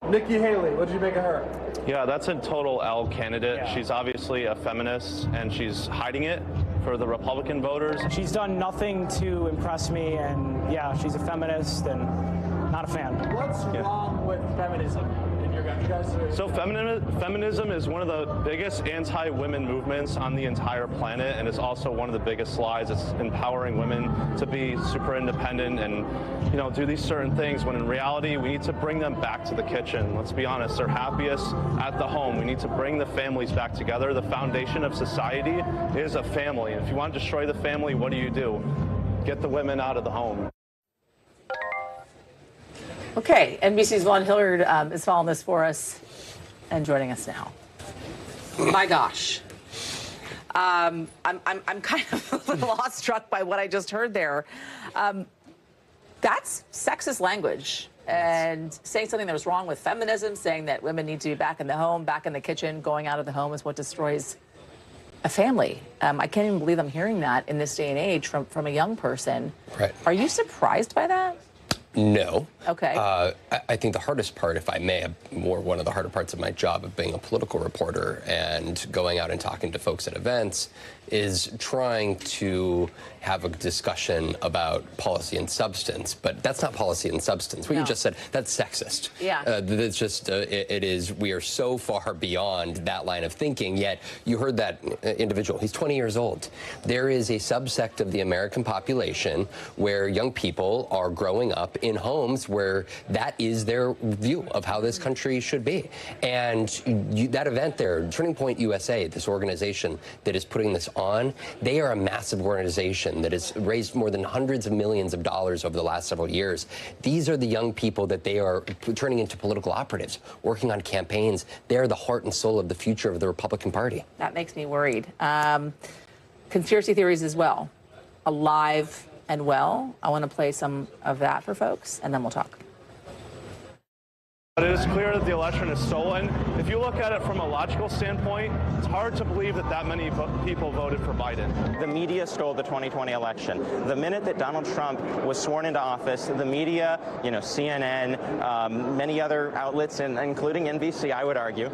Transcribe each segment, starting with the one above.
Nikki Haley, what did you make of her? Yeah, that's a total L candidate. Yeah. She's obviously a feminist, and she's hiding it for the Republican voters. She's done nothing to impress me, and yeah, she's a feminist and not a fan. What's wrong with feminism? So feminism is one of the biggest anti-women movements on the entire planet, and it's also one of the biggest lies. It's empowering women to be super independent and, you know, do these certain things, when in reality we need to bring them back to the kitchen. Let's be honest, they're happiest at the home. We need to bring the families back together. The foundation of society is a family. And if you want to destroy the family, what do? Get the women out of the home. Okay, NBC's Vaughn Hillyard is following this for us and joining us now. My gosh. I'm kind of a little awestruck by what I just heard there. That's sexist language, and saying something that was wrong with feminism, saying that women need to be back in the home, back in the kitchen, going out of the home is what destroys a family. I can't even believe I'm hearing that in this day and age from a young person. Right. Are you surprised by that? No. Okay. I think the hardest part, if I may, or one of the harder parts of my job of being a political reporter and going out and talking to folks at events, is trying to have a discussion about policy and substance. But that's not policy and substance. What you just said, that's sexist. Yeah. That's just, it is, we are so far beyond that line of thinking, yet you heard that individual. He's 20 years old. There is a subsect of the American population where young people are growing up in homes where that is their view of how this country should be. And that event there, Turning Point USA, this organization that is putting this on, they are a massive organization that has raised more than hundreds of millions of dollars over the last several years. These are the young people that they are turning into political operatives, working on campaigns. They're the heart and soul of the future of the Republican Party. That makes me worried. Conspiracy theories as well, alive and well. I want to play some of that for folks, and then we'll talk. But it is clear that the election is stolen. If you look at it from a logical standpoint, it's hard to believe that that many people voted for Biden. The media stole the 2020 election. The minute that Donald Trump was sworn into office, the media, CNN, many other outlets, including NBC, I would argue,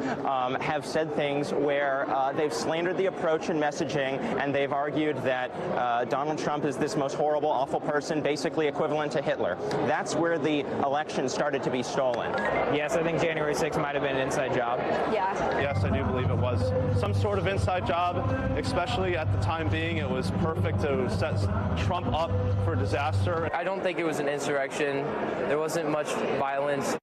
have said things where they've slandered the approach and messaging, and they've argued that Donald Trump is this most horrible, awful person, basically equivalent to Hitler. That's where the election started to be stolen. Yes, I think January 6th might have been an inside job. Yeah. Yes, I do believe it was some sort of inside job, especially at the time being. It was perfect to set Trump up for disaster. I don't think it was an insurrection. There wasn't much violence.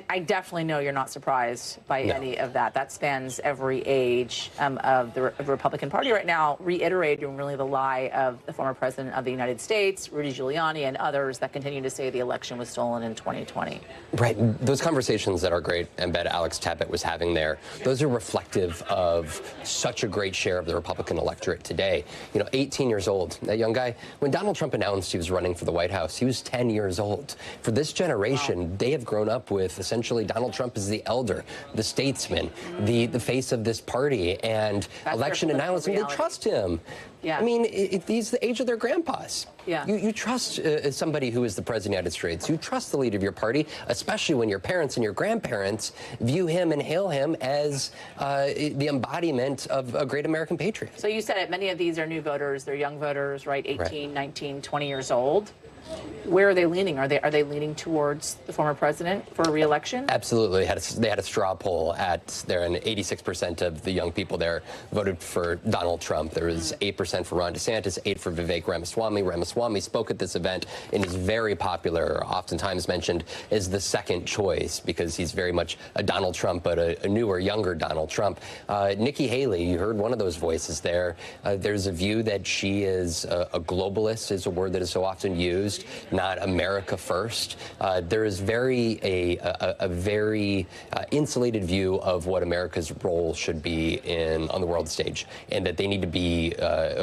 I definitely know you're not surprised by any of that. That spans every age of the Republican Party right now, reiterating really the lie of the former president of the United States, Rudy Giuliani, and others that continue to say the election was stolen in 2020. Right. Those conversations that our great embed Alex Tabet was having there, those are reflective of such a great share of the Republican electorate today. 18 years old, that young guy. When Donald Trump announced he was running for the White House, he was 10 years old. For this generation, they have grown up with essentially Donald Trump is the elder, the statesman, the face of this party, and That's election announcement. They trust him. Yeah. I mean, he's the age of their grandpas. Yeah. You trust somebody who is the president of the United States. You trust the leader of your party, especially when your parents and your grandparents view him and hail him as the embodiment of a great American patriot. So you said it, many of these are new voters. They're young voters, right? 18, 19, 20 years old. Where are they leaning? Are they leaning towards the former president for re-election? Absolutely. They had a straw poll there, and 86% of the young people there voted for Donald Trump. There was 8% for Ron DeSantis, 8% for Vivek Ramaswamy. Ramaswamy spoke at this event and is very popular, oftentimes mentioned as the second choice because he's very much a Donald Trump, but a newer, younger Donald Trump. Nikki Haley, you heard one of those voices there. There's a view that she is a globalist, is a word that is so often used. Not America first. There is a very insulated view of what America's role should be on the world stage, and that they need to be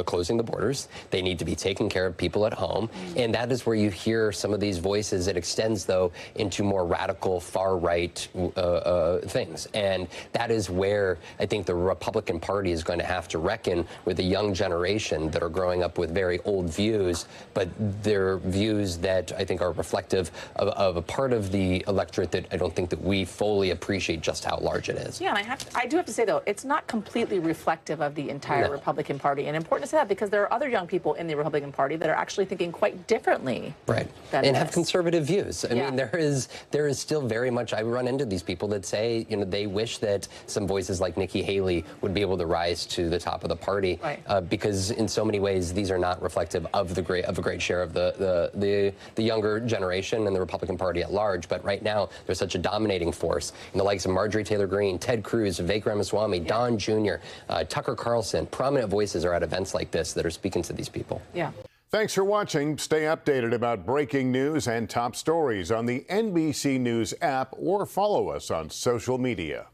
closing the borders. They need to be taking care of people at home, and that is where you hear some of these voices. It extends, though, into more radical, far-right things, and that is where I think the Republican Party is going to have to reckon with a young generation that are growing up with very old views, but their views views that I think are reflective of a part of the electorate that I don't think that we fully appreciate just how large it is. Yeah, and I do have to say, though, it's not completely reflective of the entire Republican Party. And important to say that because there are other young people in the Republican Party that are actually thinking quite differently. Right. Than and this. have conservative views. I mean, there is still very much, I run into these people that say, you know, they wish that some voices like Nikki Haley would be able to rise to the top of the party, because in so many ways these are not reflective of a great share of the younger generation and the Republican Party at large. But right now there's such a dominating force in the likes of Marjorie Taylor Greene, Ted Cruz, Vivek Ramaswamy, Don Jr., Tucker Carlson. Prominent voices are at events like this that are speaking to these people. Yeah. Thanks for watching. Stay updated about breaking news and top stories on the NBC News app or follow us on social media.